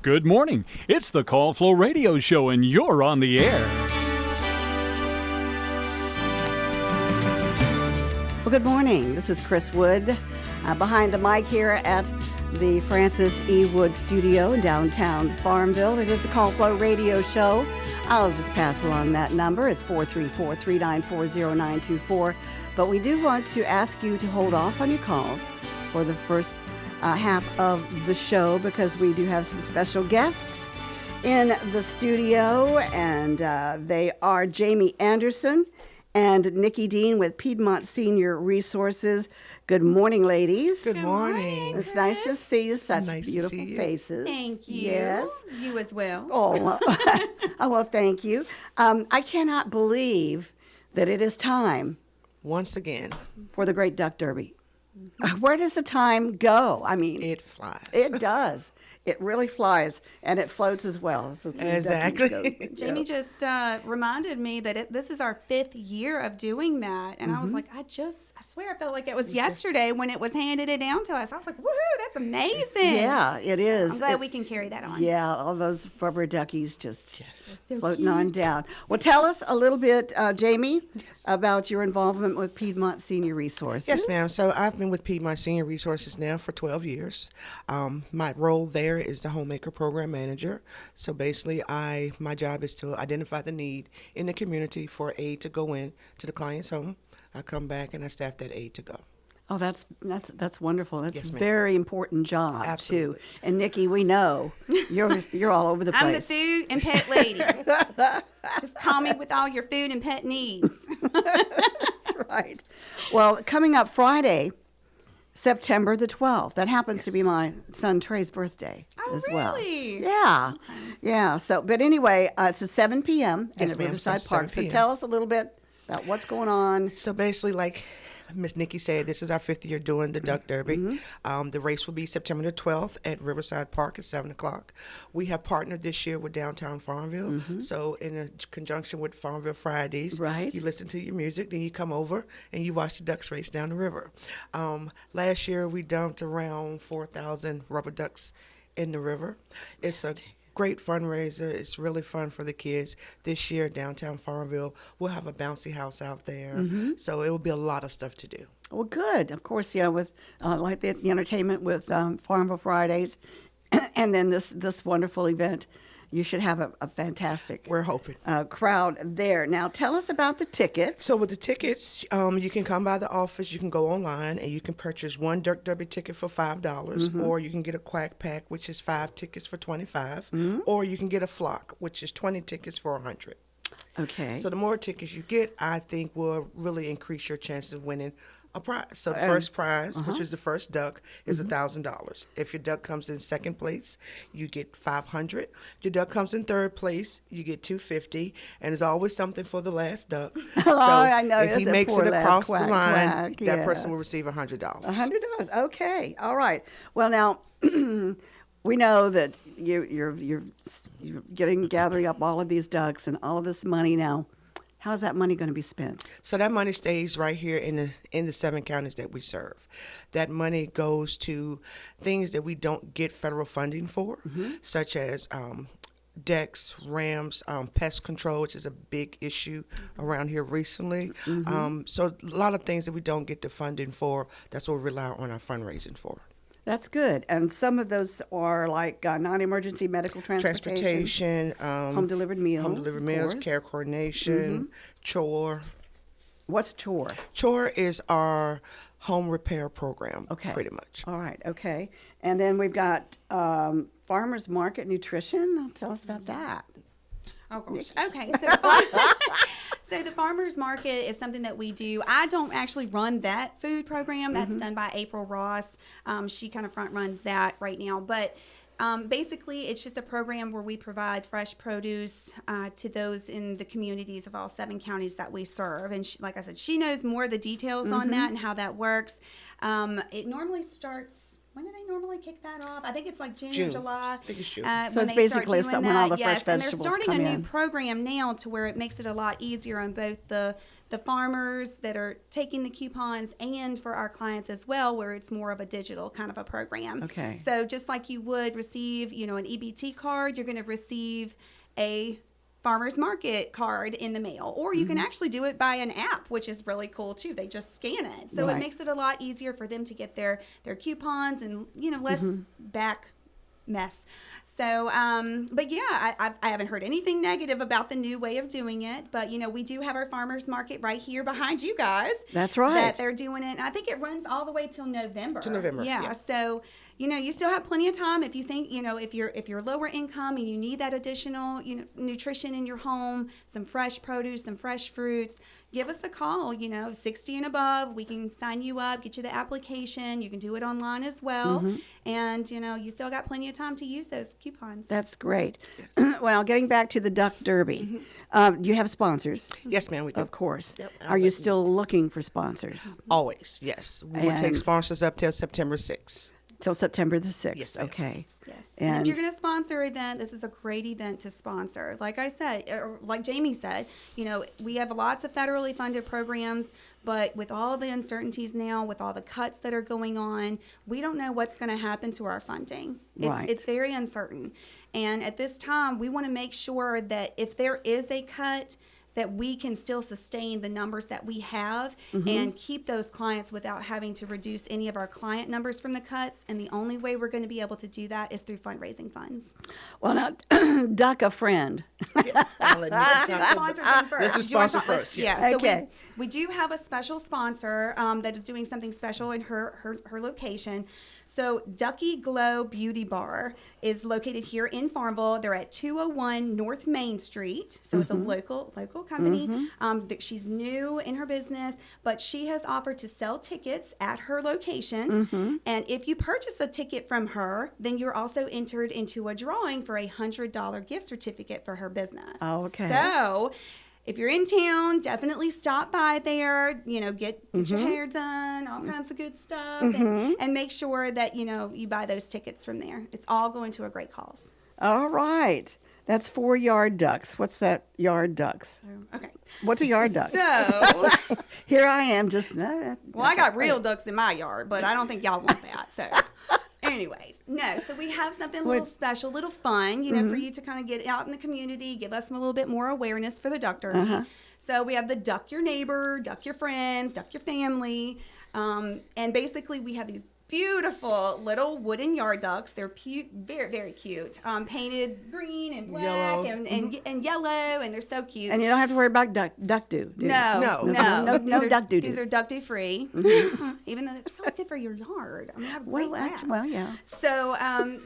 Good morning. It's the Call Flow Radio Show, and you're on the air. Well, good morning. This is Chris Wood behind the mic here at the Francis E. Wood Studio in downtown Farmville. It is the Call Flow Radio Show. I'll just pass along that number. It's 434-394-0924. But we do want to ask you to hold off on your calls for the first half of the show because we do have some special guests in the studio, and they are Jamie Anderson and Nikki Dean with Piedmont Senior Resources. Good morning, ladies. Good morning. It's nice to see you. Such Nice to beautiful see you. faces. Thank you. Yes. You as well. Oh, oh well, thank you. I cannot believe that it is time Once again, for the Great Duck Derby. Where does the time go? I mean, it flies. it does. It really flies, and it floats as well. So Exactly. Jamie just reminded me that this is our 5th year of doing that. And I was like, I swear I felt like it was yesterday when it was handed it down to us. I was like, woohoo, that's amazing. Yeah, it is. I'm glad we can carry that on. Yeah, all those rubber duckies just So floating cute. on down. Well, tell us a little bit, Jamie, about your involvement with Piedmont Senior Resources. Yes, ma'am. So I've been with Piedmont Senior Resources now for 12 years. My role there is the Homemaker Program Manager. So basically, my job is to identify the need in the community for aid to go in to the client's home. I come back and I staff that aid to go. Oh, that's wonderul. That's Yes, a ma'am. very important job Absolutely. too. And Nikki, we know you're all over the place. I'm the food and pet lady. Just call me with all your food and pet needs. That's right. Well, coming up Friday, September the 12th. That happens to be my son Trey's birthday as well. really? Yeah. Yeah. So, but anyway, it's at 7 p.m. Yes, at ma'am. Riverside Starts Park. 7 So p.m. tell us a little bit about what's going on. So basically, like Miss Nikki said, this is our 5th year doing the Duck Derby. The race will be September the 12th at Riverside Park at 7 o'clock. We have partnered this year with Downtown Farmville. So in a conjunction with Farmville Fridays, Right. you listen to your music, then you come over and you watch the ducks race down the river. Last year, we dumped around 4,000 rubber ducks in the river. It's a great fundraiser. It's really fun for the kids. This year, Downtown Farmville, we'll have a bouncy house out there. So it will be a lot of stuff to do. Well, good. Of course, with like the entertainment with Farmville Fridays, and then this wonderful event. You should have a fantastic We're hoping. crowd there. Now, tell us about the tickets. So with the tickets, you can come by the office, you can go online, and you can purchase one Duck Derby ticket for $5, or you can get a Quack Pack, which is 5 tickets for $25, or you can get a Flock, which is 20 tickets for $100. Okay. So the more tickets you get, I think will really increase your chances of winning a prize. So the first prize, which is the first duck, is $1,000. If your duck comes in second place, you get $500. Your duck comes in third place, you get $250. And there's always something for the last duck. So I know. if he That makes poor it last across the quack, line, quack, that yeah. person will receive $100. $100. Okay. All right. Well, now we know that you're gathering up all of these ducks and all of this money now. How's that money going to be spent? So that money stays right here in the 7 counties that we serve. That money goes to things that we don't get federal funding for, such as decks, rams, pest control, which is a big issue around here recently. So a lot of things that we don't get the funding for, that's what we rely on our fundraising for. That's good. And some of those are like non-emergency medical transportation, home-delivered meals. Home-delivered of meals, course. care coordination, chore. What's chore? Chore is our home repair program, Okay. pretty much. All right. Okay. And then we've got farmers market nutrition. Tell us about that. Oh, gosh. Okay. So the farmers market is something that we do. I don't actually run that food program. That's done by April Ross. She kind of front runs that right now. But basically, it's just a program where we provide fresh produce to those in the communities of all 7 counties that we serve. And like I said, she knows more of the details on that and how that works. It normally starts when do they normally kick that off? I think it's like June or June. July. I think it's June. So when it's they start basically doing when all that. the fresh Yes, and they're vegetables starting come a new in. program now to where it makes it a lot easier on both the farmers that are taking the coupons and for our clients as well, where it's more of a digital kind of a program. Okay. So just like you would receive, an EBT card, you're going to receive a farmers market card in the mail, or you can actually do it by an app, which is really cool too. They just scan it, so Right. it makes it a lot easier for them to get their coupons and less back mess. So, but yeah, I haven't heard anything negative about the new way of doing it. But we do have our farmers market right here behind you guys. That's right. That they're doing it. And I think it runs all the way till November. To November, Yeah. yeah. So you still have plenty of time if you think if you're lower income and you need that additional nutrition in your home, some fresh produce, some fresh fruits. Give us a call, 60 and above. We can sign you up, get you the application. You can do it online as well. And, you still got plenty of time to use those coupons. That's great. Well, getting back to the Duck Derby, you have sponsors, Yes, ma'am, we do. of course. Yep, Are you still looking for sponsors? Always, yes. We will take And- sponsors up till September 6th. Till September the 6th, Yes, ma'am. okay. Yes. And And if you're going to sponsor an event, this is a great event to sponsor. Like I said, or like Jamie said, we have lots of federally funded programs, but with all the uncertainties now, with all the cuts that are going on, we don't know what's going to happen to our funding. Right. It's very uncertain. And at this time, we want to make sure that if there is a cut, that we can still sustain the numbers that we have and keep those clients without having to reduce any of our client numbers from the cuts. And the only way we're going to be able to do that is through fundraising funds. well, now, Duck a friend. Yes, I'll let Let's do you the sponsor thing first. Let's do Do you wanna sponsor talk- let's- first, Yeah. yes. So Okay. we do have a special sponsor that is doing something special in her location. So Ducky Glow Beauty Bar is located here in Farmville. They're at 201 North Main Street. So it's a local company. She's new in her business, but she has offered to sell tickets at her location. And if you purchase a ticket from her, then you're also entered into a drawing for a $100 gift certificate for her business. Oh, okay. So if you're in town, definitely stop by there, get your hair done, all kinds of good stuff, and make sure that, you buy those tickets from there. It's all going to a great cause. All right. That's 4 yard ducks. What's that yard ducks? Okay. What's a yard duck? So, Here I am, just. well, I got real ducks in my yard, but I don't think y'all want that. So, anyways, no. So we have something a little special, a little fun, for you to kind of get out in the community, give us a little bit more awareness for the duck derby. So we have the duck your neighbor, duck your friends, duck your family, and basically we have these beautiful little wooden yard ducks. They're very, very cute. Painted green and black Yellow. and yellow, and they're so cute. And you don't have to worry about duck do. do you? No. No duck doo-doo. These are duck do free, even though it's really good for your yard. I mean, I have great grass. Well, yeah. So,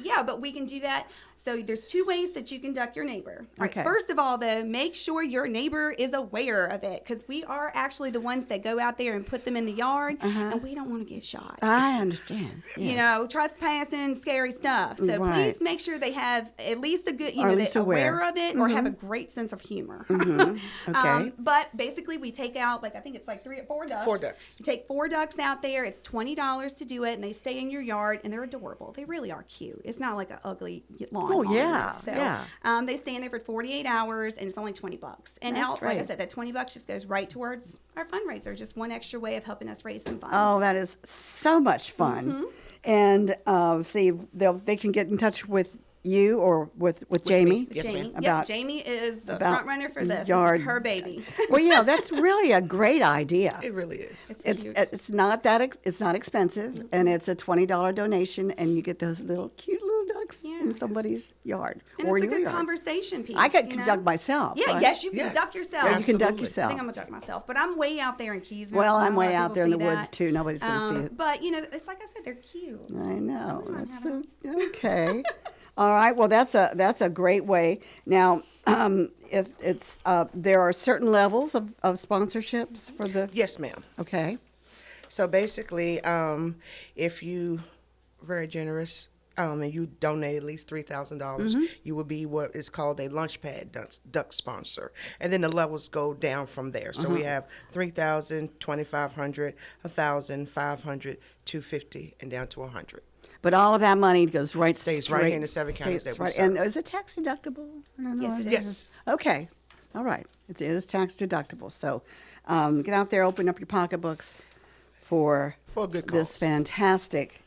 yeah, but we can do that. So there's 2 ways that you can duck your neighbor. All right, Okay. first of all, though, make sure your neighbor is aware of it, because we are actually the ones that go out there and put them in the yard, and we don't want to get shot. I understand. Yes. Trespassing, scary stuff. So Right. please make sure they have at least a good, Or at they're least aware. aware of it, or have a great sense of humor. Okay. But basically, we take out, I think it's 3 or 4 ducks. 4 ducks. You take 4 ducks out there. It's $20 to do it, and they stay in your yard, and they're adorable. They really are cute. It's not like an ugly lawn. Oh, ornament. yeah, So, yeah. they stay in there for 48 hours, and it's only $20. And That's now, like I great. said, that $20 just goes right towards our fundraiser. Just one extra way of helping us raise some funds. Oh, that is so much fun. And see, they can get in touch with you or with Jamie. me. Yes, Jamie, ma'am. About- Jamie is the about front runner for this. yard- This is her baby. Well, that's really a great idea. It really is. It's cute. It's not that it's not expensive, and it's a $20 donation, and you get those little cute little ducks in Yes. somebody's yard And or it's a your good yard. conversation piece. I could you know? duck myself. Yeah, right? yes, you can Yes. duck yourself. Yeah, you can duck Absolutely. I yourself. think I'm gonna duck myself, but I'm way out there in Keysville. Well, so I'm not a lot way of out people there in the see woods that. too. Nobody's going to see it. But it's like I said, they're cute. I know. might That's have okay. All right. Well, that's a great way. Now, if it's there are certain levels of sponsorships for the. Yes, ma'am. Okay. So basically, if you very generous and you donate at least $3,000, you will be what is called a Launchpad duck sponsor, and then the levels go down from there. So we have 3,000, 2,500, 1,000, 500, 250, and down to 100. But all of that money goes Stays right here in the 7 counties that we serve. And is it tax deductible? I don't know. Yes, it is. Yes. Okay. All right. It is tax deductible. So get out there, open up your pocketbooks for a good this cause. fantastic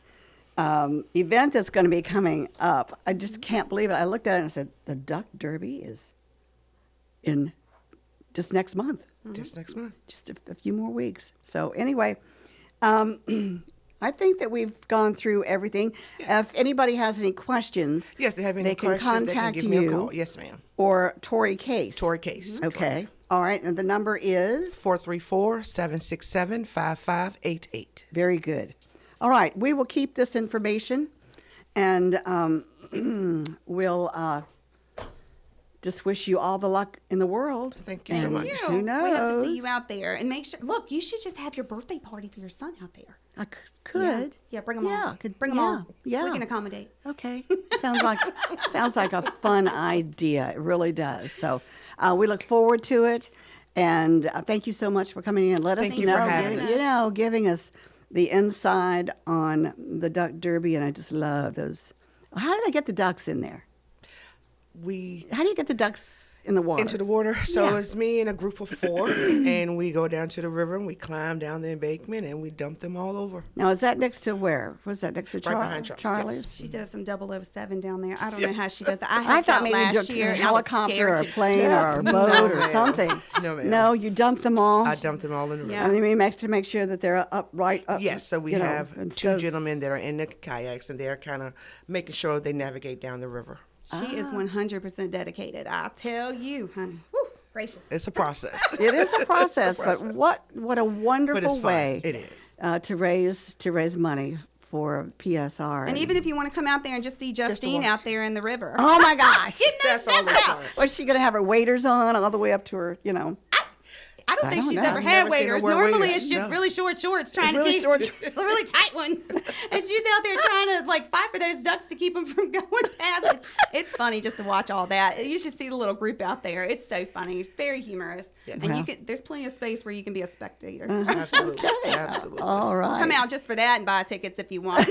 event that's going to be coming up. I just can't believe it. I looked at it and said, the Duck Derby is in just next month. Just next month. Just a few more weeks. So anyway, I think that we've gone through everything. Yes. If anybody has any questions, Yes, they have any can questions, they can contact give me a you call. Yes, ma'am. or Tori Case. Tory Case. Okay. All right. And the number is? 434-767-5588. Very good. All right. We will keep this information and we'll just wish you all the luck in the world. Thank you so And much. Who knows? We hope to see you out there, and make sure. Look, you should just have your birthday party for your son out there. I could. Yeah, bring them all. Bring them yeah, all. Yeah. We can accommodate. Okay. sounds like a fun idea. It really does. So we look forward to it. And thank you so much for coming in. Let us Thank you know, for having us. giving us the inside on the Duck Derby. And I just love those. How do they get the ducks in there? How do you get the ducks in the water? Into the water. So Yeah. it's me and a group of 4, and we go down to the river and we climb down the embankment and we dump them all over. Now, is that next to where? Was that next to Right behind Charles, Charlie's? She does some 007 down there. I don't know how she does it. I helped thought out maybe last you year, a and I was helicopter scared or a to- plane or a No, boat or ma'am. something. No, ma'am. No, you dump them all. I dump them all in the river. Yeah. I mean, to make sure that they're upright. Yes, so we you know, have 2 instead of- gentlemen that are in the kayaks, and they're kind of making sure they navigate down the river. She is 100% dedicated. I tell you, honey. Woo, gracious. It's a process. It is a process, process. but what a wonderful But it's fun. way It is. to raise money for PSR. And even if you want to come out there and just see Justine watch. out there in the river. oh my gosh, That's always fun. what's she gonna have her waders on all the way up to her? You know, I don't think don't she's know. ever I've had never seen her waders. wear Normally waders. it's just No. really short shorts trying Really to keep short really tight ones. And she's out there trying to fight for those ducks to keep them from going past. It's funny just to watch all that. You should see the little group out there. It's so funny. It's very humorous. Yes. And Wow. there's plenty of space where you can be a spectator. Absolutely. Absolutely. all right. Come out just for that and buy tickets if you want.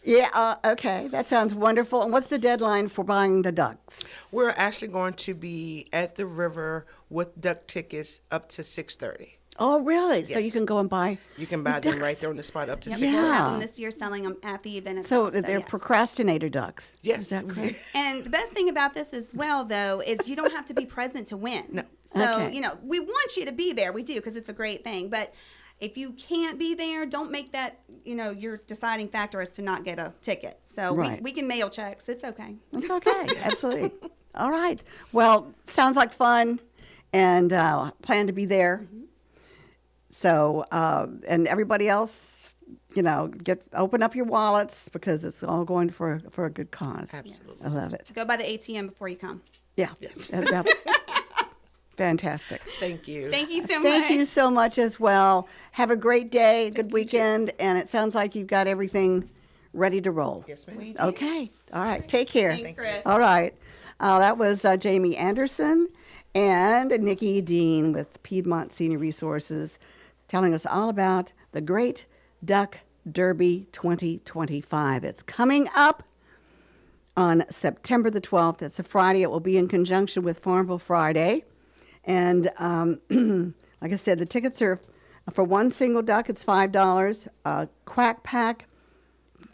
Yeah. Okay. That sounds wonderful. And what's the deadline for buying the ducks? We're actually going to be at the river with duck tickets up to 6:30. Oh, really? So Yes. you can go and buy. You can buy them ducks. right there on the spot up to Yep, 6:30. we'll have Yeah. them this year selling them at the event So itself. they're yes. procrastinator ducks. Yes. Is that correct? And the best thing about this as well, though, is you don't have to be present to win. No. So, Okay. we want you to be there. We do, because it's a great thing. But if you can't be there, don't make that, your deciding factor as to not get a ticket. So Right. we can mail checks. It's okay. It's okay. Absolutely. All right. Well, sounds like fun, and plan to be there. So, and everybody else, open up your wallets because it's all going for a good cause. Absolutely. I love it. Go by the ATM before you come. Yeah. Yes. Fantastic. Thank you. Thank you so much. Thank you so much as well. Have a great day, good weekend, and it sounds like you've got everything ready to roll. Yes, ma'am. We do. Okay. All right. Take care. Thanks, Chris. All right. That was Jamie Anderson and Nikki Dean with Piedmont Senior Resources telling us all about the Great Duck Derby 2025. It's coming up on September the 12th. It's a Friday. It will be in conjunction with Farmville Friday. And like I said, the tickets are for one single duck, it's $5. Quack Pack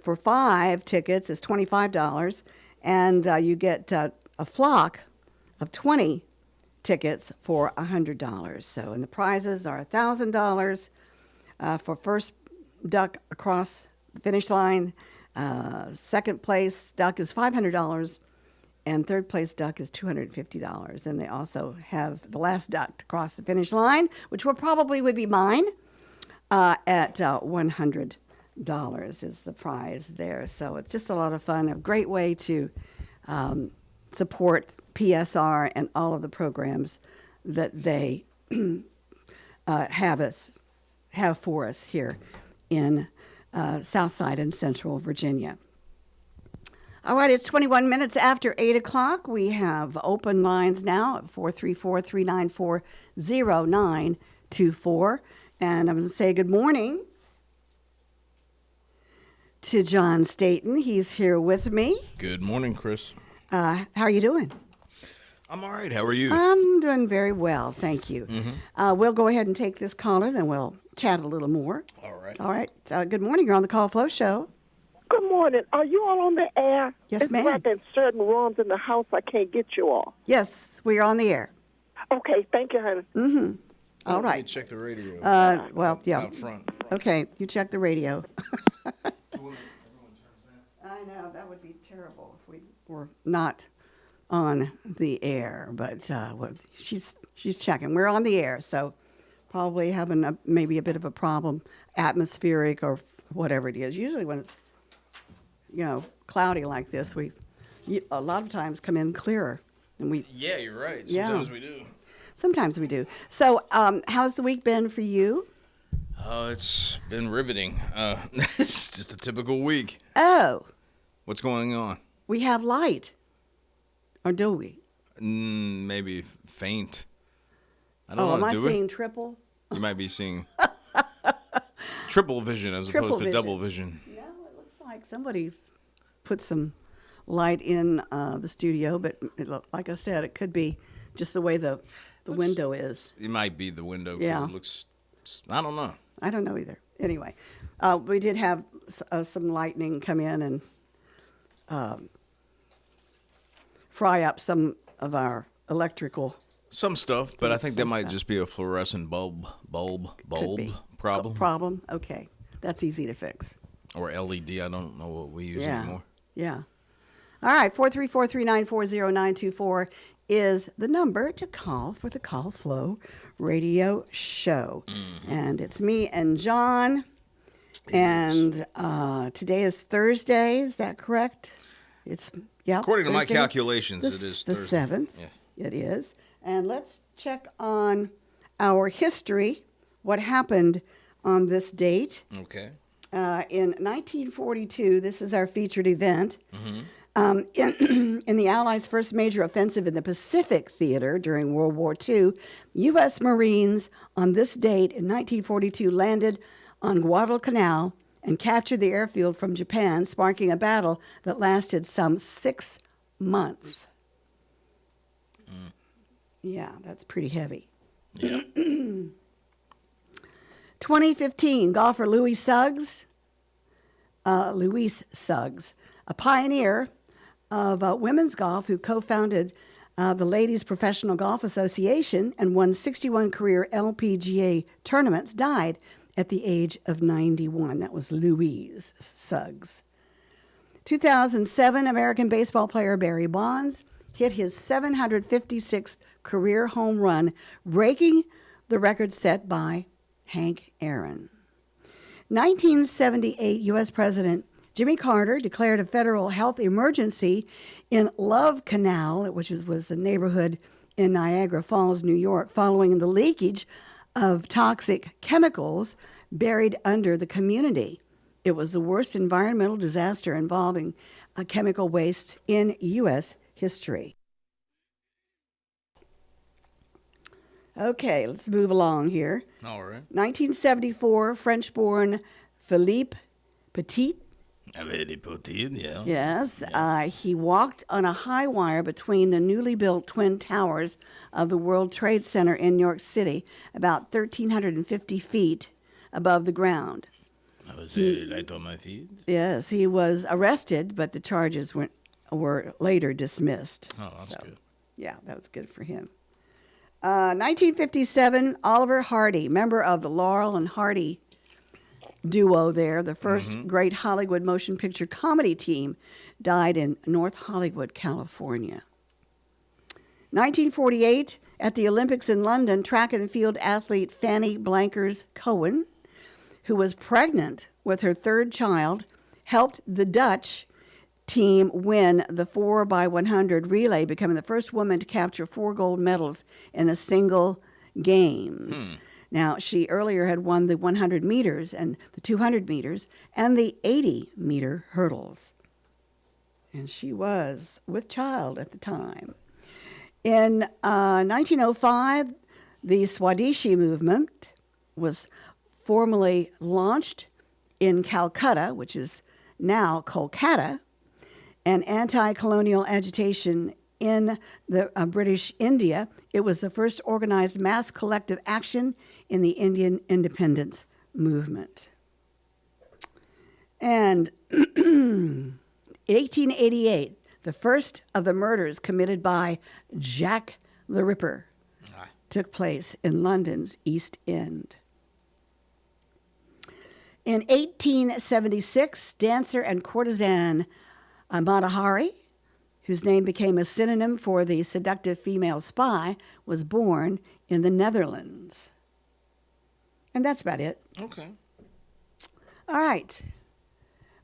for 5 tickets is $25. And you get a flock of 20 tickets for $100. So, and the prizes are $1,000 for first duck across the finish line. Second place duck is $500. And third place duck is $250. And they also have the last duck to cross the finish line, which would be mine, at $100 is the prize there. So it's just a lot of fun, a great way to support PSR and all of the programs that they have for us here in Southside and Central Virginia. All right, it's 21 minutes after 8 o'clock. We have open lines now at 434-394-0924. And I'm going to say good morning to John Staten. He's here with me. Good morning, Chris. How are you doing? I'm all right. How are you? I'm doing very well, thank you. We'll go ahead and take this caller, then we'll chat a little more. All right. All right. Good morning. You're on the Call Flow Show. Good morning. Are you all on the air? Yes, ma'am. It's like in certain rooms in the house I can't get you all. Yes, we are on the air. Okay, thank you, honey. All Let me right. check the radio. Well, yeah. Out front. Okay, you check the radio. I know, that would be terrible if we were not on the air, but she's checking. We're on the air, so probably having maybe a bit of a problem, atmospheric or whatever it is. Usually when it's, cloudy like this, a lot of times come in clearer. And Yeah, you're right. Yeah. Sometimes we do. Sometimes we do. So how's the week been for you? It's been riveting. It's just a typical week. Oh, What's going on? we have light. Or do we? Maybe faint. I don't Oh, know. am I Do we? seeing triple? You might be seeing triple vision as Triple opposed to vision. double vision. No, it looks like somebody put some light in the studio, but like I said, it could be just the way the window is. It might be the window because Yeah. it looks. I don't know. I don't know either. Anyway, we did have some lightning come in and fry up some of our electrical Some stuff, but I think that Some might stuff. just be a fluorescent bulb could be. problem. Problem? Okay, that's easy to fix. Or LED. I don't know what we use Yeah. anymore. Yeah. All right, 434-394-0924 is the number to call for the Call Flow radio show. And it's me and John. And today is Thursday, is that correct? According to my Thursday. calculations, it is the Thursday. 7th. Yeah. It is. And let's check on our history, what happened on this date. Okay. In 1942, this is our featured event. In the Allies' first major offensive in the Pacific Theater during World War II, U.S. Marines on this date in 1942 landed on Guadalcanal and captured the airfield from Japan, sparking a battle that lasted some 6 months. Yeah, that's pretty heavy. Yeah. 2015, golfer Louis Suggs, a pioneer of women's golf who co-founded the Ladies Professional Golf Association and won 61 career LPGA tournaments, died at the age of 91. That was Louise Suggs. 2007, American baseball player Barry Bonds hit his 756th career home run, breaking the record set by Hank Aaron. 1978, U.S. President Jimmy Carter declared a federal health emergency in Love Canal, which was a neighborhood in Niagara Falls, New York, following the leakage of toxic chemicals buried under the community. It was the worst environmental disaster involving chemical waste in U.S. history. Okay, let's move along here. All right. 1974, French-born Philippe Petit. Very poutine, yeah. Yes, he walked on a high wire between the newly built twin towers of the World Trade Center in New York City, about 1,350 feet above the ground. I was light on my feet. Yes, he was arrested, but the charges were later dismissed. Oh, that's good. Yeah, that was good for him. 1957, Oliver Hardy, member of the Laurel and Hardy duo there, the first great Hollywood motion picture comedy team, died in North Hollywood, California. 1948, at the Olympics in London, track and field athlete Fanny Blankers-Cohen, who was pregnant with her third child, helped the Dutch team win the 4x100 relay, becoming the first woman to capture 4 gold medals in a single games. Now, she earlier had won the 100 meters and the 200 meters and the 80-meter hurdles. And she was with child at the time. In 1905, the Swadeshi movement was formally launched in Calcutta, which is now Kolkata, and anti-colonial agitation in the British India. It was the first organized mass collective action in the Indian independence movement. And 1888, the first of the murders committed by Jack the Ripper took place in London's East End. In 1876, dancer and courtesan Mata Hari, whose name became a synonym for the seductive female spy, was born in the Netherlands. And that's about it. Okay. All right.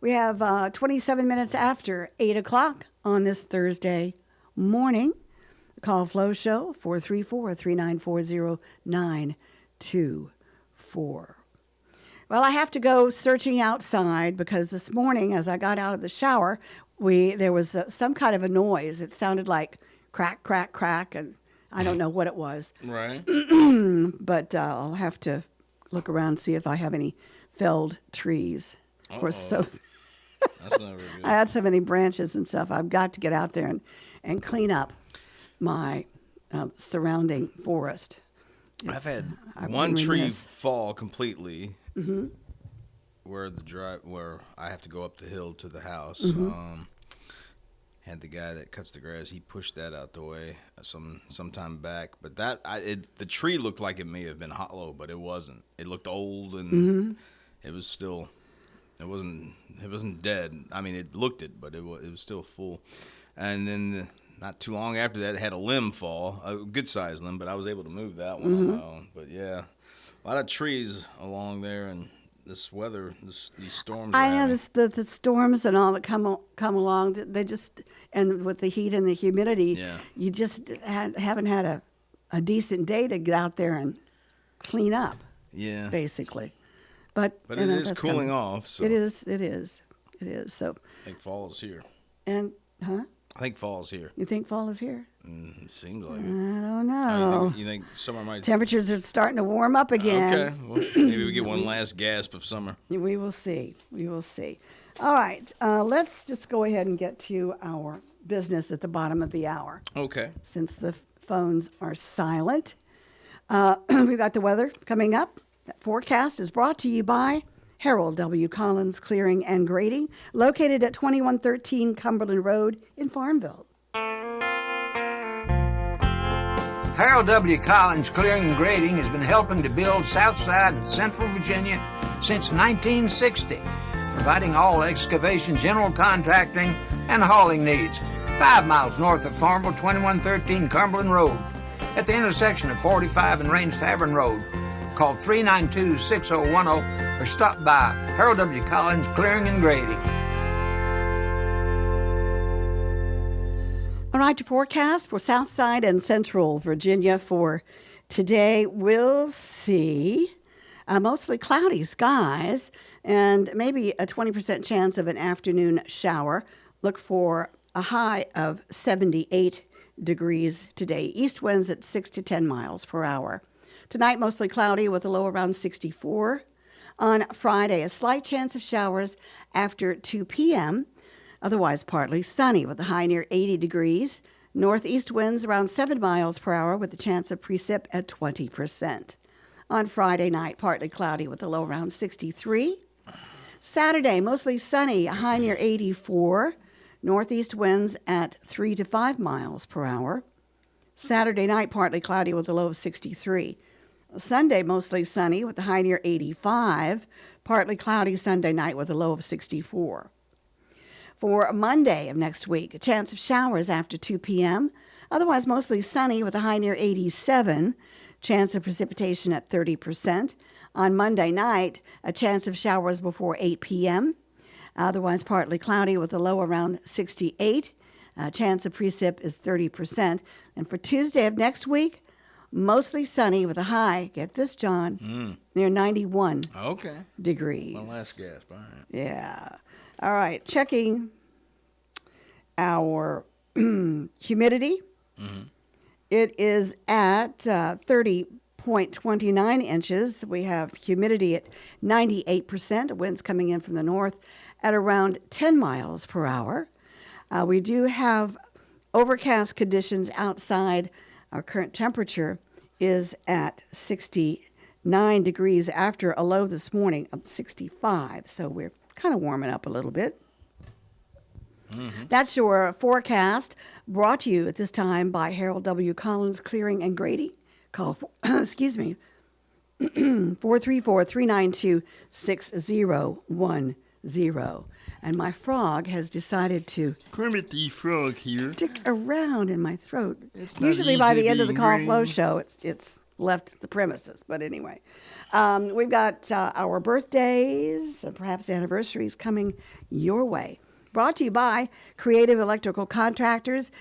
We have 27 minutes after 8 o'clock on this Thursday morning. The Call Flow Show, 434-394-0924. Well, I have to go searching outside because this morning as I got out of the shower, there was some kind of a noise. It sounded like crack, crack, crack, and I don't know what it was. Right. But I'll have to look around and see if I have any felled trees. Of course, so That's never good. I had so many branches and stuff. I've got to get out there and clean up my surrounding forest. I've had I'm one tree remiss. fall completely where I have to go up the hill to the house. Had the guy that cuts the grass, he pushed that out the way some time back. But the tree looked like it may have been hollow, but it wasn't. It looked old and it was still, it wasn't dead. I mean, it looked it, but it was still full. And then not too long after that, it had a limb fall, a good-sized limb, but I was able to move that one on my own. But, yeah, a lot of trees along there, and this weather, these storms. I know the storms and all that come along, they just, and with the heat and the humidity, you just haven't had a decent day to get out there and clean up, basically. But it is cooling off. So. It is. So I think fall is here. And, I think fall's here. You think fall is here? It seems like it. I don't know. You think summer might... Temperatures are starting to warm up again. Okay. Well, maybe we get one last gasp of summer. We will see. All right. Let's just go ahead and get to our business at the bottom of the hour. Okay. Since the phones are silent. We've got the weather coming up. That forecast is brought to you by Harold W. Collins Clearing and Grading, located at 2113 Cumberland Road in Farmville. Harold W. Collins Clearing and Grading has been helping to build Southside and Central Virginia since 1960, providing all excavation, general contracting, and hauling needs. 5 miles north of Farmville, 2113 Cumberland Road, at the intersection of 45 and Range Tavern Road. Call 392-6010 or stop by Harold W. Collins Clearing and Grading. All right, your forecast for Southside and Central Virginia for today. We'll see mostly cloudy skies and maybe a 20% chance of an afternoon shower. Look for a high of 78 degrees today. East winds at 6 to 10 miles per hour. Tonight, mostly cloudy with a low around 64. On Friday, a slight chance of showers after 2 p.m. Otherwise, partly sunny with a high near 80 degrees. Northeast winds around 7 miles per hour with a chance of precip at 20%. On Friday night, partly cloudy with a low around 63. Saturday, mostly sunny, a high near 84. Northeast winds at 3 to 5 miles per hour. Saturday night, partly cloudy with a low of 63. Sunday, mostly sunny with a high near 85. Partly cloudy Sunday night with a low of 64. For Monday of next week, a chance of showers after 2 p.m. Otherwise, mostly sunny with a high near 87. Chance of precipitation at 30%. On Monday night, a chance of showers before 8 p.m. Otherwise, partly cloudy with a low around 68. Chance of precip is 30%. And for Tuesday of next week, mostly sunny with a high, get this, John, near 91 degrees. One last gasp. All right. Yeah. All right. Checking our humidity. It is at 30.29 inches. We have humidity at 98%. Winds coming in from the north at around 10 miles per hour. We do have overcast conditions outside. Our current temperature is at 69 degrees after a low this morning of 65. So we're kind of warming up a little bit. That's your forecast, brought to you at this time by Harold W. Collins Clearing and Grading. Call, 434-392-6010. And my frog has decided to Kermit the Frog here. stick around in my throat. It's not Usually by easy the end of the being Call Flow green. show, it's left the premises. But anyway, we've got our birthdays and perhaps anniversaries coming your way. Brought to you by Creative Electrical Contractors.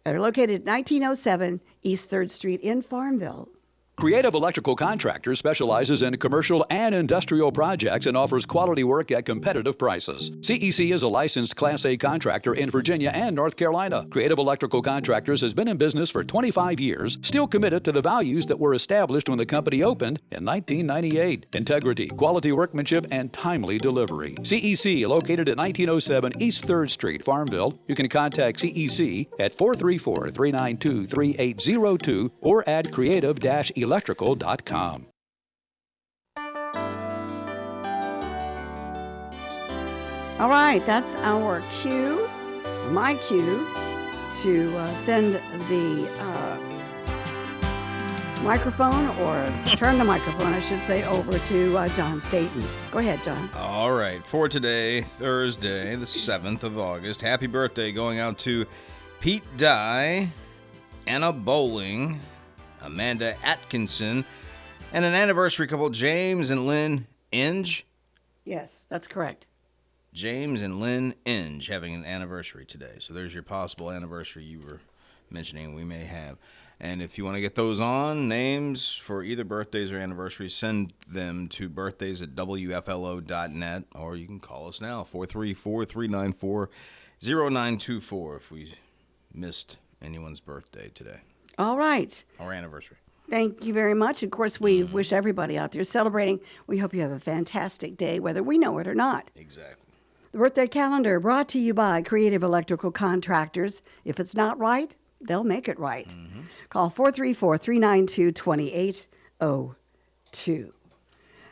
They're located at 1907 East 3rd Street in Farmville. Creative Electrical Contractors specializes in commercial and industrial projects and offers quality work at competitive prices. CEC is a licensed Class A contractor in Virginia and North Carolina. Creative Electrical Contractors has been in business for 25 years, still committed to the values that were established when the company opened in 1998. Integrity, quality workmanship, and timely delivery. CEC, located at 1907 East 3rd Street, Farmville. You can contact CEC at 434-392-3802 or at creative-electrical.com. All right, that's our cue, my cue, to send the microphone, or turn the microphone, I should say, over to John Staten. Go ahead, John. All right, for today, Thursday, the 7th of August, happy birthday going out to Pete Dye, Anna Bowling, Amanda Atkinson, and an anniversary couple, James and Lynn Inge. Yes, that's correct. James and Lynn Inge having an anniversary today. So there's your possible anniversary you were mentioning we may have. And if you want to get those on, names for either birthdays or anniversaries, send them to birthdays@wflo.net, or you can call us now, 434-394-0924 if we missed anyone's birthday today. All right. Or anniversary. Thank you very much. Of course, we wish everybody out there celebrating. We hope you have a fantastic day, whether we know it or not. Exactly. The birthday calendar brought to you by Creative Electrical Contractors. If it's not right, they'll make it right. Call 434-392-2802.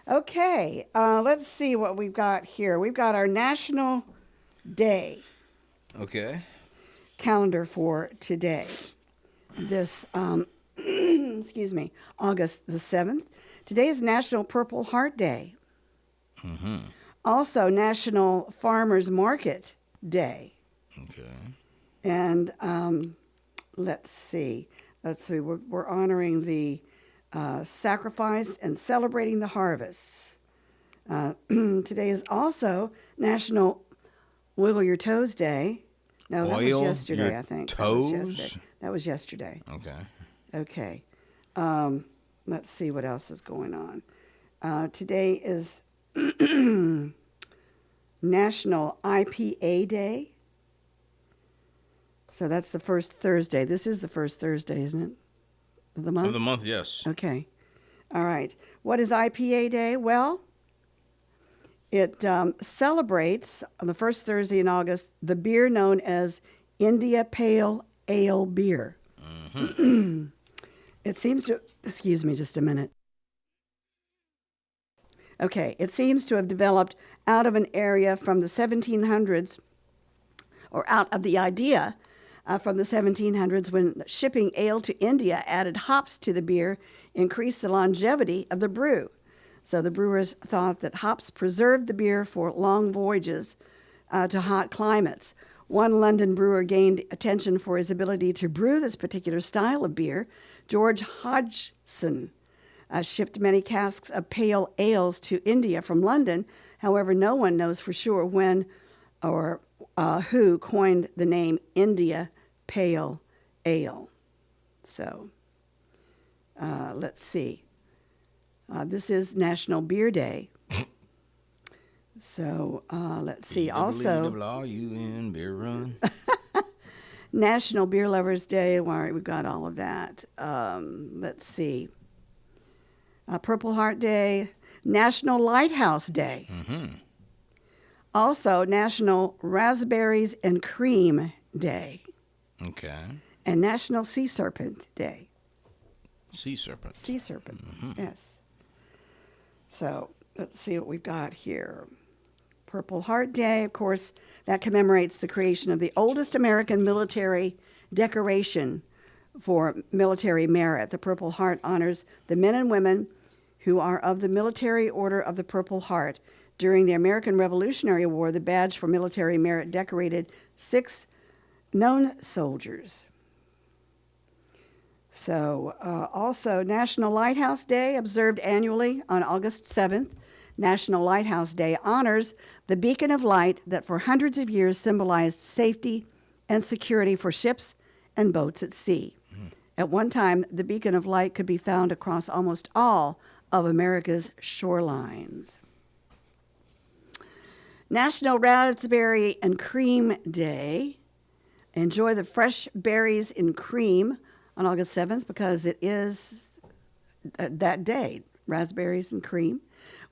Okay, let's see what we've got here. We've got our National Day Okay. calendar for today. This, excuse me, August the 7th. Today is National Purple Heart Day. Also, National Farmers Market Day. Okay. And let's see. We're honoring the sacrifice and celebrating the harvests. Today is also National Wiggle Your Toes Day. No, that was Oil yesterday, your I think. toes? That was yesterday. Okay. Okay. Let's see what else is going on. Today is National IPA Day. So that's the first Thursday. This is the first Thursday, isn't it? Of the month? Of the month, yes. Okay. All right. What is IPA Day? Well, it celebrates on the first Thursday in August the beer known as India Pale Ale Beer. It seems to, excuse me just a minute. Okay, it seems to have developed out of an area from the 1700s, or out of the idea from the 1700s when shipping ale to India added hops to the beer, increased the longevity of the brew. So the brewers thought that hops preserved the beer for long voyages to hot climates. One London brewer gained attention for his ability to brew this particular style of beer. George Hodgson shipped many casks of pale ales to India from London. However, no one knows for sure when or who coined the name India Pale Ale. So, let's see. This is National Beer Day. So, let's see. Also, BWLRUN, beer run. National Beer Lovers Day. All right, we've got all of that. Let's see. Purple Heart Day. National Lighthouse Day. Also, National Raspberries and Cream Day Okay. and National Sea Serpent Day. Sea serpent. Sea serpent, yes. So let's see what we've got here. Purple Heart Day, of course, that commemorates the creation of the oldest American military decoration for military merit. The Purple Heart honors the men and women who are of the Military Order of the Purple Heart. During the American Revolutionary War, the badge for military merit decorated 6 known soldiers. So, also, National Lighthouse Day, observed annually on August 7th. National Lighthouse Day honors the beacon of light that for hundreds of years symbolized safety and security for ships and boats at sea. At one time, the beacon of light could be found across almost all of America's shorelines. National Raspberry and Cream Day. Enjoy the fresh berries in cream on August 7th because it is that day, raspberries and cream.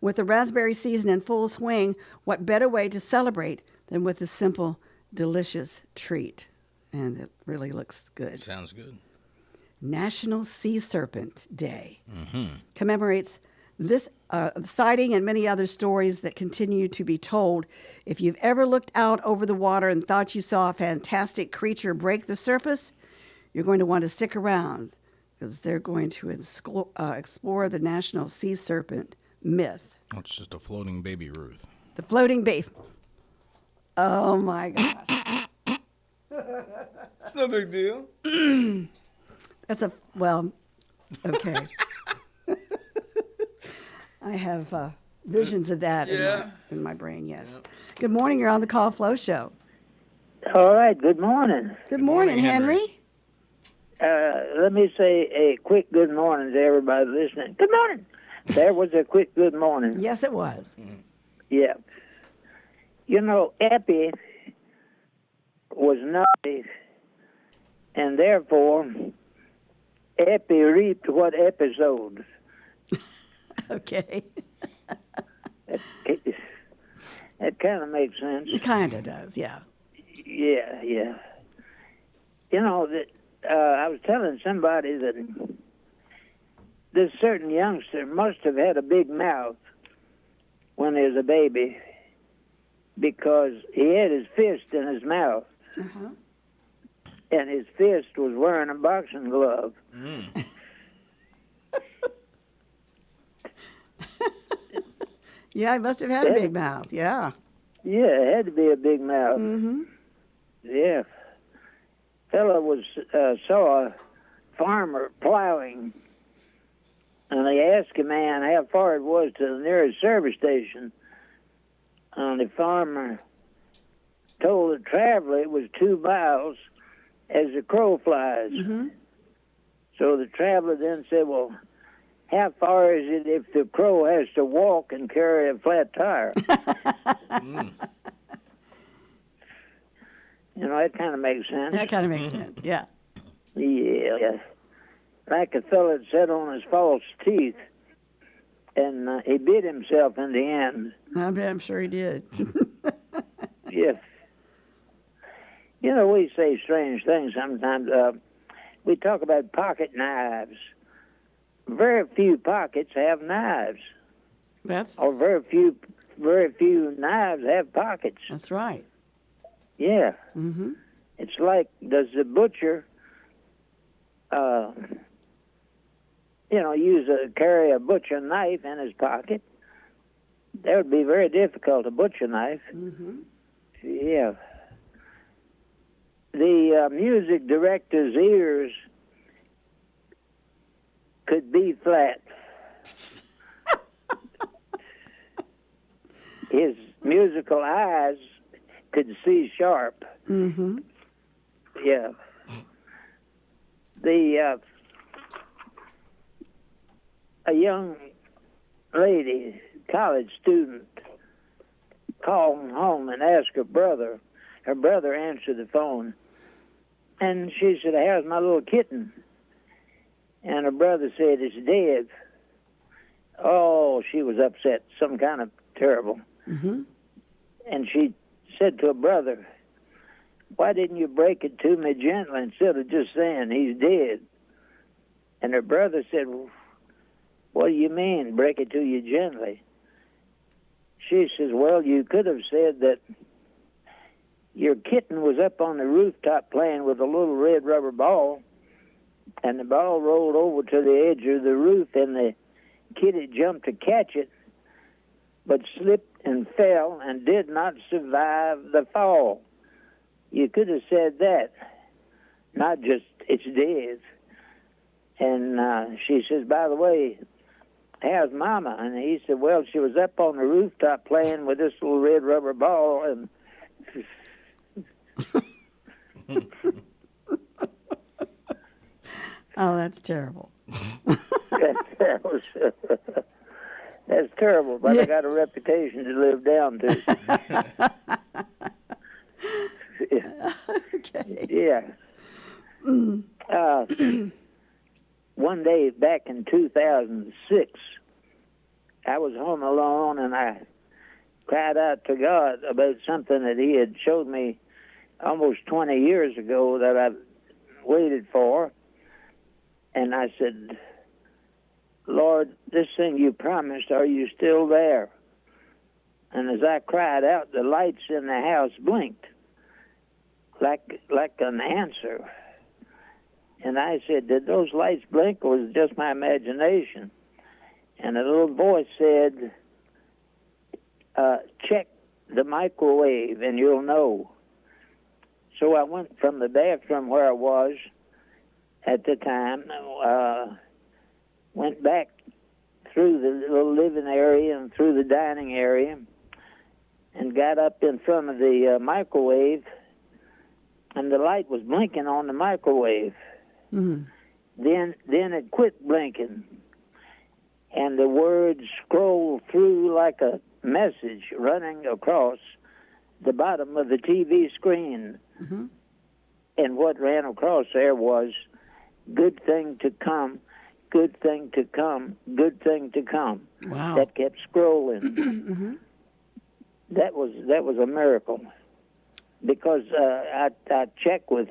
With the raspberry season in full swing, what better way to celebrate than with a simple, delicious treat? And it really looks good. Sounds good. National Sea Serpent Day commemorates this sighting and many other stories that continue to be told. If you've ever looked out over the water and thought you saw a fantastic creature break the surface, you're going to want to stick around because they're going to explore the National Sea Serpent myth. Oh, it's just a floating baby Ruth. The floating baby. Oh, my gosh. It's no big deal. That's okay. I have visions of that in my brain, yes. Yep. Good morning. You're on the Call Flow Show. All right. Good morning. Good morning, Henry. Let me say a quick good morning to everybody listening. Good morning. There was a quick good morning. Yes, it was. Yeah. You know, Epi was naughty, and therefore Epi reaped what Epi sowed. Okay. That kind of makes sense. It kind of does, yeah. Yeah. You know, I was telling somebody that this certain youngster must have had a big mouth when he was a baby because he had his fist in his mouth. And his fist was wearing a boxing glove. Yeah, he must have had a big mouth, yeah. Yeah, it had to be a big mouth. Yeah. Fellow saw a farmer plowing, and he asked a man how far it was to the nearest service station. And the farmer told the traveler it was 2 miles as the crow flies. So the traveler then said, well, how far is it if the crow has to walk and carry a flat tire? You know, that kind of makes sense. That kind of makes sense, yeah. Yeah. Like a fellow that sat on his false teeth, and he bit himself in the end. I'm sure he did. Yeah. You know, we say strange things sometimes. We talk about pocket knives. Very few pockets have knives. Or very few knives have pockets. That's right. Yeah. It's like, does the butcher, carry a butcher knife in his pocket? That would be very difficult, a butcher knife. Yeah. The music director's ears could be flat. His musical eyes could see sharp. Yeah. A young lady, college student, called home and asked her brother. Her brother answered the phone, and she said, "How's my little kitten?" And her brother said, "It's dead." Oh, she was upset, some kind of terrible. and she said to her brother, "Why didn't you break it to me gently instead of just saying he's dead?" And her brother said, "What do you mean, break it to you gently?" She says, "Well, you could have said that your kitten was up on the rooftop playing with a little red rubber ball, and the ball rolled over to the edge of the roof, and the kitty jumped to catch it, but slipped and fell and did not survive the fall. You could have said that, not just it's dead." And she says, "By the way, how's Mama?" And he said, "Well, she was up on the rooftop playing with this little red rubber ball, and..." Oh, that's terrible. That's terrible, but I got a reputation to live down to. Okay. Yeah. One day back in 2006, I was home alone, and I cried out to God about something that He had showed me almost 20 years ago that I've waited for. And I said, "Lord, this thing you promised, are you still there?" And as I cried out, the lights in the house blinked like an answer. And I said, "Did those lights blink, or was it just my imagination?" And a little voice said, "Check the microwave and you'll know." So I went from the bathroom where I was at the time, went back through the little living area and through the dining area, and got up in front of the microwave, and the light was blinking on the microwave. Mm-hmm. Then it quit blinking, and the words scrolled through like a message running across the bottom of the TV screen. Mm-hmm. And what ran across there was, "Good thing to come, good thing to come, good thing to come." Wow. That kept scrolling. Mm-hmm. That was a miracle, because I checked with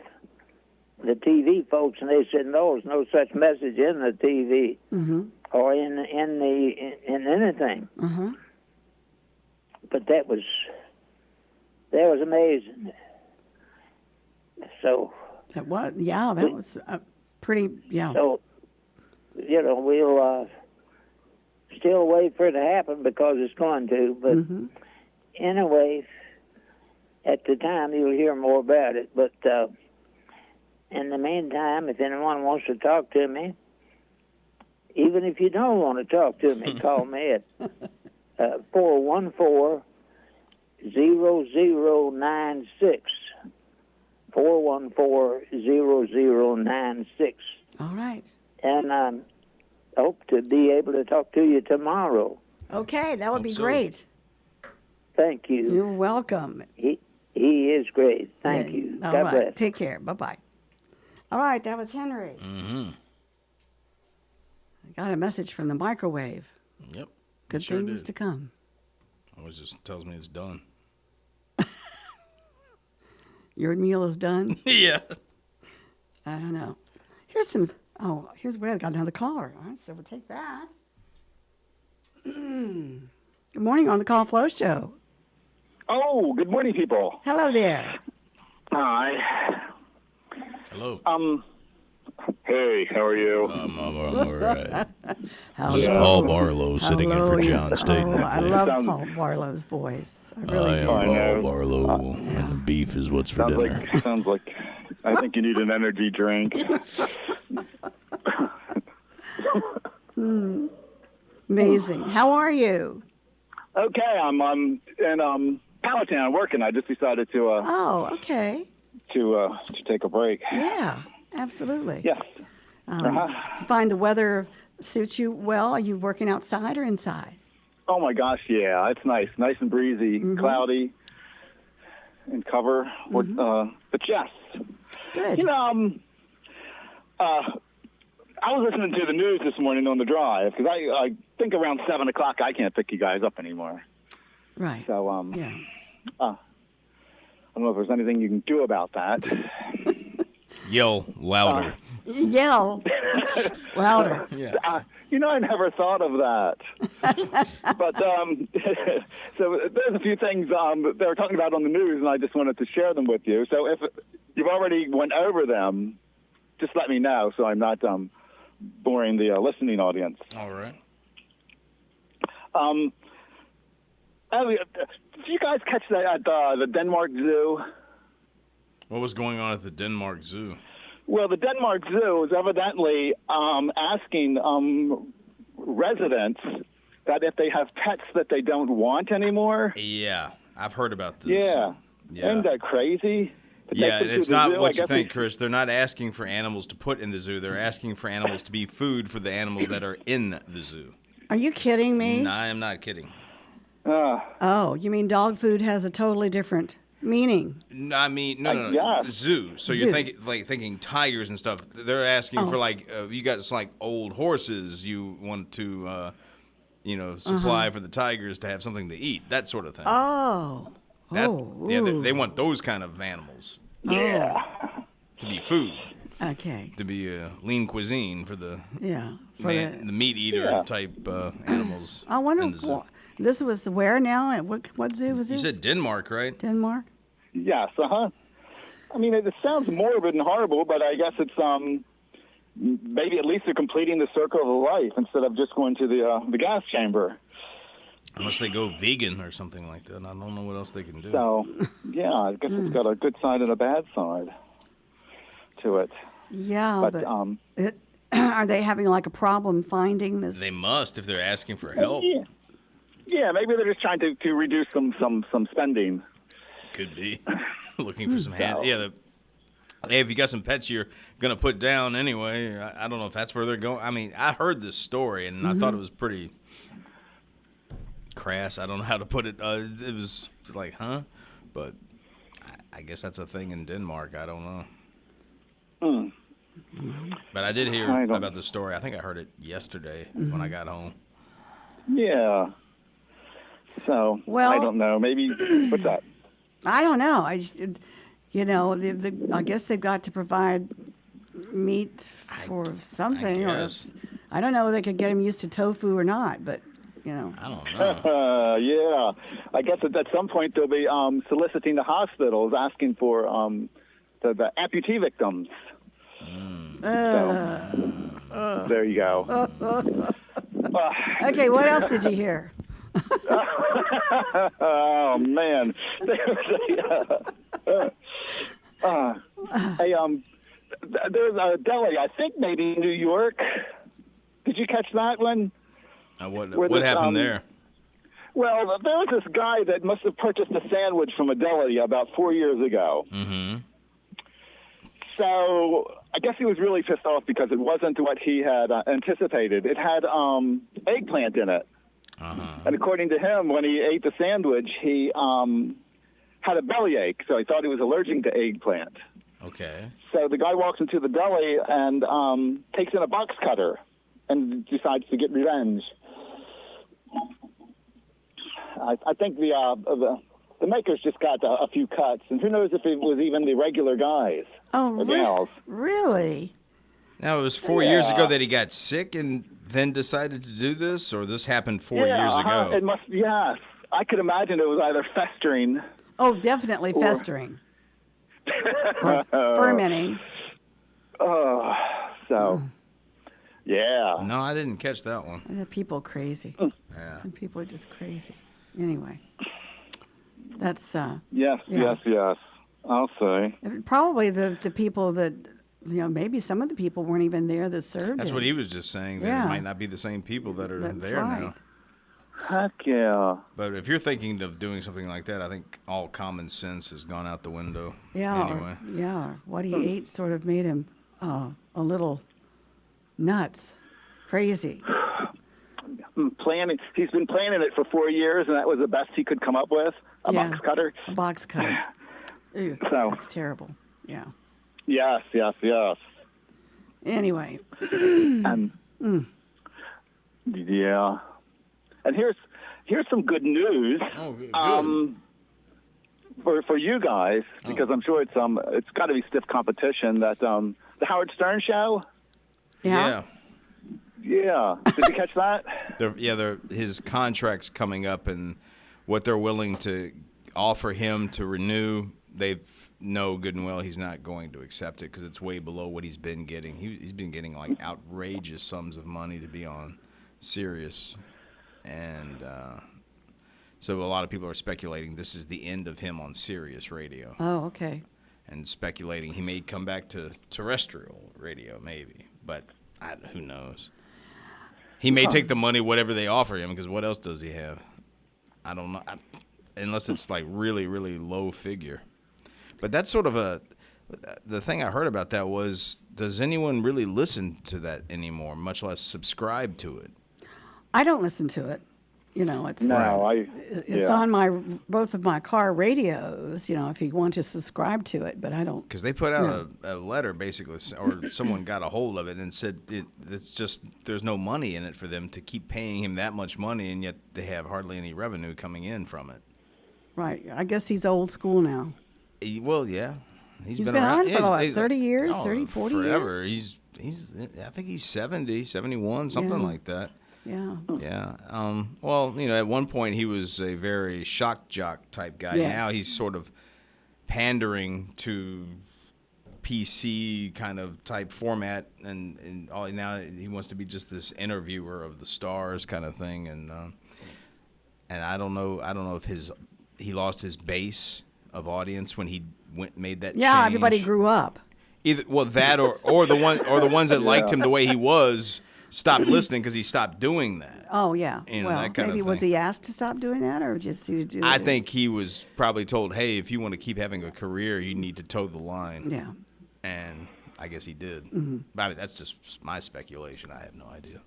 the TV folks, and they said, "No, there's no such message in the TV Mm-hmm. or in anything." Uh-huh. But that was amazing. So That was pretty, yeah. So, we'll still wait for it to happen because it's going to. But Mm-hmm. anyway, at the time, you'll hear more about it. But in the meantime, if anyone wants to talk to me, even if you don't want to talk to me, call me at 414-0096. 414-0096. All right. And I hope to be able to talk to you tomorrow. Okay, that would be so. great. Thank you. You're welcome. He is great. Thank you. All God right. bless. Take care. Bye-bye. All right, that was Henry. Mm-hmm. I got a message from the microwave. Yep. Good Sure things did. to come. Always just tells me it's done. Your meal is done? Yeah. I don't know. Here's where I got another caller. All right, so we'll take that. Good morning on the Call Flow Show. Oh, good morning, people. Hello there. Hi. Hello. Hey, how are you? I'm all right. Hello. This is Paul Barlow sitting in Hello, for you- John Staten. Oh, I love Sounds- Paul Barlow's voice. I really I do. am I Paul know. Barlow, and the beef is what's for dinner. Sounds like. I think you need an energy drink. Amazing. How are you? Okay, I'm in Powhatan working. I just decided to Oh, okay. to take a break. Yeah, absolutely. Yes. You find the weather suits you well? Are you working outside or inside? Oh my gosh, yeah, it's nice and breezy, cloudy, and cover. But yes, Good. you know, I was listening to the news this morning on the drive because I think around 7 o'clock I can't pick you guys up anymore. Right. So Yeah. I don't know if there's anything you can do about that. Yell louder. Yell louder. Yeah. I never thought of that. But so there's a few things they were talking about on the news, and I just wanted to share them with you. So if you've already went over them, just let me know so I'm not boring the listening audience. All right. Did you guys catch that at the Denmark Zoo? What was going on at the Denmark Zoo? Well, the Denmark Zoo is evidently asking residents that if they have pets that they don't want anymore. Yeah, I've heard about this. Yeah. Isn't that crazy? Yeah, it's not what you think, Chris. They're not asking for animals to put in the zoo. They're asking for animals to be food for the animals that are in the zoo. Are you kidding me? No, I am not kidding. Oh, you mean dog food has a totally different meaning? No, I mean, no. The zoo. So Zoo. you're thinking tigers and stuff. They're asking for you got like old horses. You want to, supply for the tigers to have something to eat. That sort of thing. Oh. They want those kind of animals. Yeah. To be food. Okay. To be a lean cuisine for the the meat eater type animals. I wonder in the zoo. This was where now? At what zoo was this? You said Denmark, right? Denmark? Yes, I mean, it sounds morbid and horrible, but I guess it's maybe at least they're completing the circle of life instead of just going to the gas chamber. Unless they go vegan or something like that. I don't know what else they can do. So, yeah, I guess it's got a good side and a bad side to it. Yeah, but are they having like a problem finding this? They must if they're asking for help. Yeah, maybe they're just trying to reduce some spending. Could be. Looking for some hand. Yeah, hey, if you got some pets you're going to put down anyway, I don't know if that's where they're going. I mean, I heard this story, and I thought it was pretty crass. I don't know how to put it. It was like, huh? But I guess that's a thing in Denmark. I don't know. But I did hear about the story. I think I heard it yesterday when I got home. Yeah. So, I don't know. Maybe, what's that? I don't know. I just, I guess they've got to provide meat for something. I don't know. They could get them used to tofu or not, but, I don't know. Yeah. I guess at some point they'll be soliciting the hospitals, asking for the amputee victims. There you go. Okay, what else did you hear? Oh man! There's a deli. I think maybe New York. Did you catch that one? What happened there? Well, there was this guy that must have purchased a sandwich from a deli about 4 years ago. Mm-hmm. So I guess he was really pissed off because it wasn't what he had anticipated. It had eggplant in it. And according to him, when he ate the sandwich, he had a bellyache, so he thought he was allergic to eggplant. Okay. So the guy walks into the deli and takes in a box cutter and decides to get revenge. I think the makers just got a few cuts, and who knows if it was even the regular guys or gals. Really? Now, it was 4 years ago that he got sick and then decided to do this, or this happened 4 years ago? It must, yes. I could imagine it was either festering. Oh, definitely festering. Or fermenting. Oh, so, yeah. No, I didn't catch that one. The people crazy. Yeah. Some people are just crazy. Anyway, that's... Yes. I'll say. Probably the people that... maybe some of the people weren't even there that served That's it. what he was just saying, that it might not be the same people that are there now. Heck yeah. But if you're thinking of doing something like that, I think all common sense has gone out the window anyway. What he ate sort of made him a little nuts, crazy. He's been planning it for 4 years, and that was the best he could come up with, a box cutter. A box cutter. Ew, that's terrible, yeah. Yes. Anyway. Yeah. And here's some good news. Oh, good. for you guys, because I'm sure it's got to be stiff competition. That the Howard Stern show. Yeah. Yeah. Did you catch that? His contract's coming up, and what they're willing to offer him to renew, they know good and well he's not going to accept it because it's way below what he's been getting. He's been getting like outrageous sums of money to be on Sirius, and so a lot of people are speculating this is the end of him on Sirius radio. Oh, okay. And speculating he may come back to terrestrial radio, maybe, but who knows? He may take the money, whatever they offer him, because what else does he have? I don't know, unless it's like really, really low figure. But that's sort of the thing I heard about that was, does anyone really listen to that anymore, much less subscribe to it? I don't listen to it. It's it's on both of my car radios, if you want to subscribe to it, but I don't. Because they put out a letter, basically, or someone got a hold of it and said it's just there's no money in it for them to keep paying him that much money, and yet they have hardly any revenue coming in from it. Right. I guess he's old school now. Well, yeah. He's been around for what, 30 years, 30, 40 forever. years? I think he's 70, 71, something like that. Yeah. Yeah. Well, at one point he was a very shock jock type guy. Yes. Now he's sort of pandering to PC kind of type format, and all. Now he wants to be just this interviewer of the stars kind of thing, and I don't know if he lost his base of audience when he made that change. Yeah, everybody grew up. Either that or the ones that liked him the way he was stopped listening because he stopped doing that. Oh yeah. That kind maybe of was thing. he asked to stop doing that, or just he do I it? think he was probably told, "Hey, if you want to keep having a career, you need to toe the line." Yeah. And I guess he did. Mm-hmm. But that's just my speculation. I have no idea.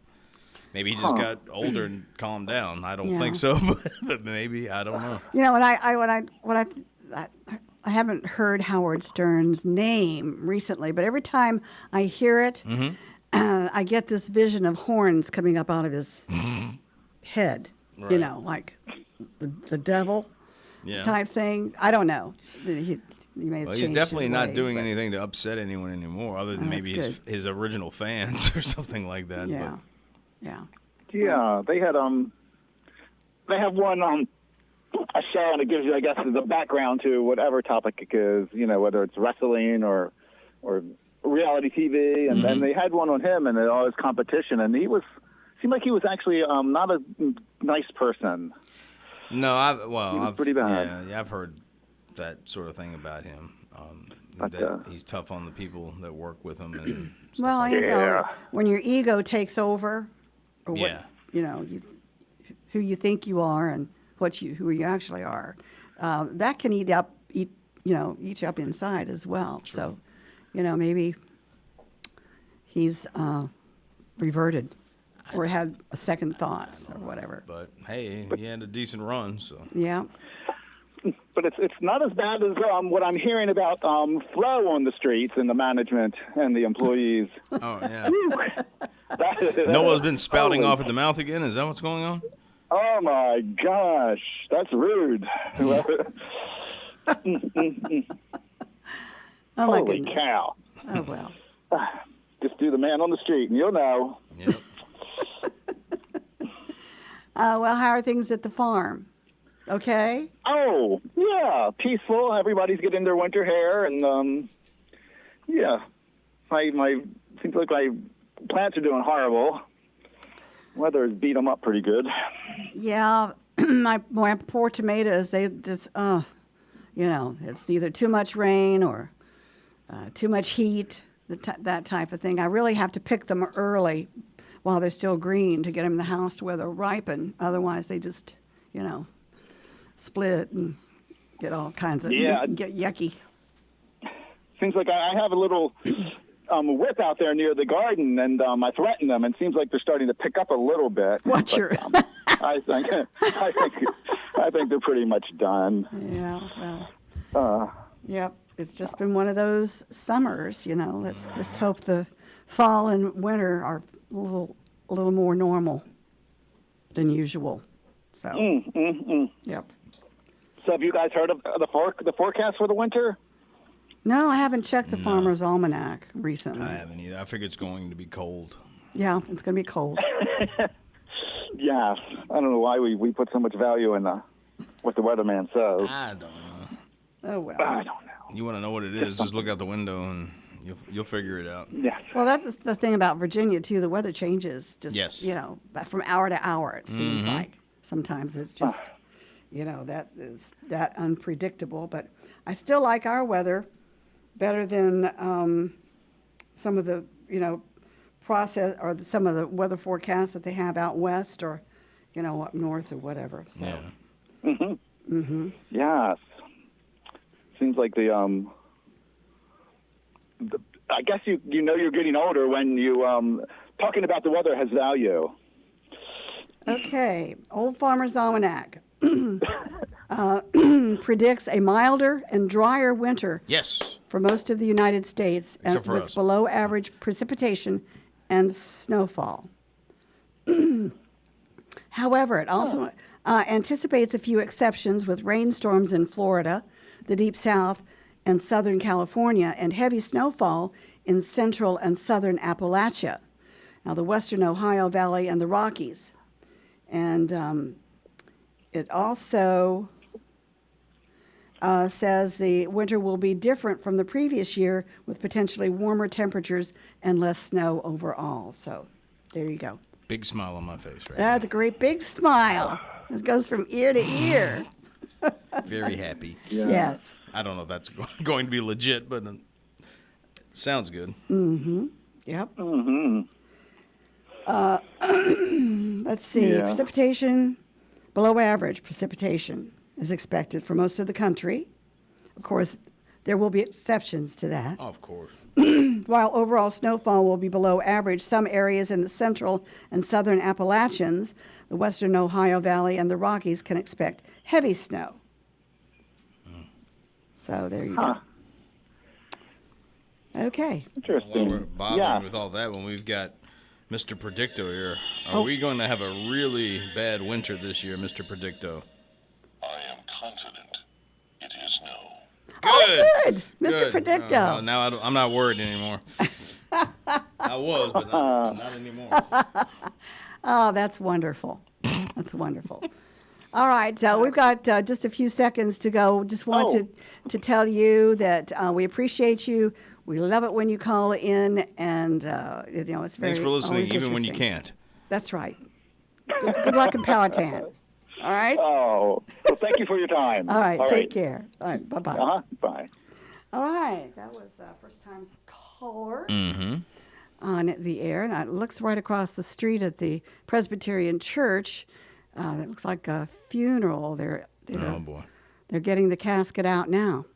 Maybe he just got older and calmed down. I don't think so, but maybe, I don't know. I haven't heard Howard Stern's name recently, but every time I hear it, I get this vision of horns coming up out of his head. Right. Like the devil type thing. I don't know. He may have He's changed definitely his not ways, doing but- anything to upset anyone anymore, other than maybe that's his original fans or something like that. Yeah. Yeah. Yeah, they have one a show, and it gives you, I guess, the background to whatever topic it is, whether it's wrestling or reality TV, and then they had one on him, and all his competition, and seemed like he was actually not a nice person. No, I've pretty bad. Yeah, I've heard that sort of thing about him. But, that he's tough on the people that work with him. And stuff Well, like that. when your ego takes over, or what, who you think you are and who you actually are, that can eat you up inside as well. True. So, maybe he's reverted or had a second thoughts or whatever. But hey, he had a decent run, so yeah. But it's not as bad as what I'm hearing about flow on the streets and the management and the employees. Oh yeah. Noah's been spouting off at the mouth again. Is that what's going on? Oh my gosh, that's rude. Oh my Holy goodness. cow! Oh well. Just do the man on the street, and you'll know. Yep. Well, how are things at the farm? Okay. Oh yeah, peaceful. Everybody's getting their winter hair, and yeah, my seems like my plants are doing horrible. Weather has beat them up pretty good. Yeah, my poor tomatoes, they just, it's either too much rain or too much heat, that type of thing. I really have to pick them early while they're still green to get them in the house to where they'll ripen. Otherwise, they just, split and get all kinds of, get yucky. Seems like I have a little whip out there near the garden, and I threaten them, and it seems like they're starting to pick up a little bit. Watch your. I think they're pretty much done. Yeah. Well. Yep. It's just been one of those summers. Let's just hope the fall and winter are a little more normal than usual. So. Yep. So have you guys heard of the forecast for the winter? No, I haven't checked the Farmer's Almanac recently. I haven't either. I figure it's going to be cold. Yeah, it's going to be cold. Yes. I don't know why we put so much value in what the weatherman says. I don't know. Oh, well. I don't know. You want to know what it is, just look out the window and you'll figure it out. Yes. Well, that's the thing about Virginia, too. The weather changes just, Yes. From hour to hour, it seems like. Sometimes it's just, that is that unpredictable. But I still like our weather better than some of the, process or some of the weather forecasts that they have out west or, up north or whatever. So. Yeah. Yes. Seems like I guess you know you're getting older when you talking about the weather has value. Okay, Old Farmer's Almanac predicts a milder and drier winter Yes. for most of the United States Except for with us. below average precipitation and snowfall. However, it also anticipates a few exceptions with rainstorms in Florida, the Deep South, and Southern California, and heavy snowfall in central and southern Appalachia, now the western Ohio Valley and the Rockies. And it also says the winter will be different from the previous year with potentially warmer temperatures and less snow overall. So there you go. Big smile on my face right That's a great big smile. It goes from ear to ear. now. Very happy. Yes. I don't know if that's going to be legit, but it sounds good. Yep. Mm-hmm. Let's see. Yeah. Precipitation, below average precipitation is expected for most of the country. Of course, there will be exceptions to that. Of course. While overall snowfall will be below average, some areas in the central and southern Appalachians, the western Ohio Valley, and the Rockies can expect heavy snow. So there you go. Okay. Interesting. While we're bothering Yeah. with all that when we've got Mr. Predicto here, are we going to have a really bad winter this year, Mr. Predicto? I am confident it is no. Good. Oh, good. Mr. Good. Predicto. Now I'm not worried anymore. I was, but not anymore. Oh, that's wonderful. That's wonderful. All right, we've got just a few seconds to go. Just want to tell you that we appreciate you. We love it when you call in, and it's very. Thanks for listening, always even when you interesting. can't. That's right. Good luck in Powhatan. All right. Oh, well, thank you for your time. All right. Take care. All right. Bye-bye. Bye. All right. That was first time caller Mm-hmm. on the air, and it looks right across the street at the Presbyterian Church. It looks like a funeral. Oh, boy. They're getting the casket out now.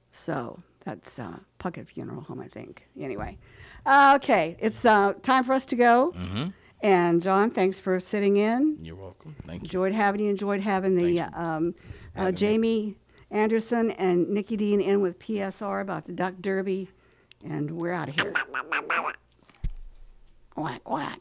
So that's Puckett Funeral Home, I think. Anyway. Okay. It's time for us to go. Mm-hmm. And, John, thanks for sitting in. You're welcome. Thank you. Enjoyed having you. Enjoyed having the Jamie Anderson and Nikki Dean in with PSR about the Duck Derby. And we're out of here. Quack, quack.